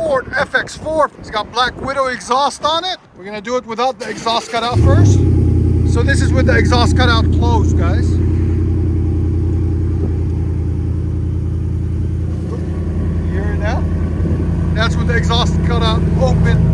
Ford FX4. It's got Black Widow exhaust on it. We're gonna do it without the exhaust cutout first. So this is with the exhaust cutout closed, guys. You hear it now? That's with the exhaust cutout open.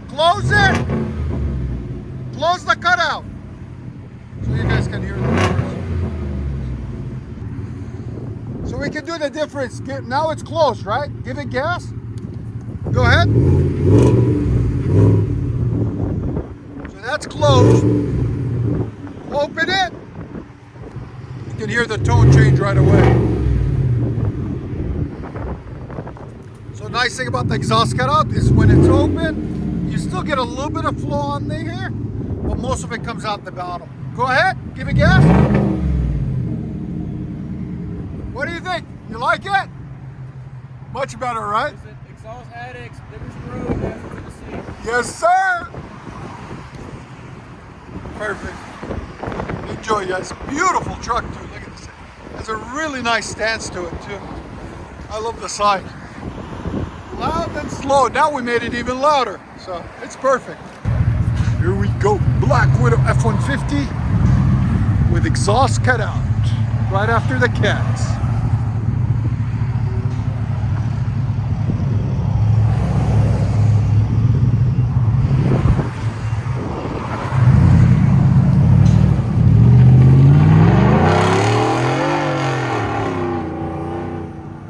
Close it! Close the cutout! So you guys can hear the noise. So we can do the difference. Now it's closed, right? Give it gas. Go ahead. So that's closed. Open it. You can hear the tone change right away. So nice thing about the exhaust cutout is when it's open, you still get a little bit of flow on the here, but most of it comes out the bottom. Go ahead, give it gas. What do you think? You like it? Much better, right? Is it Exhaust Addicts, Livingston Road, Nashville, Tennessee? Yes, sir. Perfect. Enjoy, guys. Beautiful truck, too. Look at this. Has a really nice stance to it, too. I love the side. Loud and slow. Now we made it even louder, so it's perfect. Here we go. Black Widow F-150 with exhaust cutout right after the cats.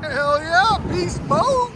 Hell yeah, beast mode.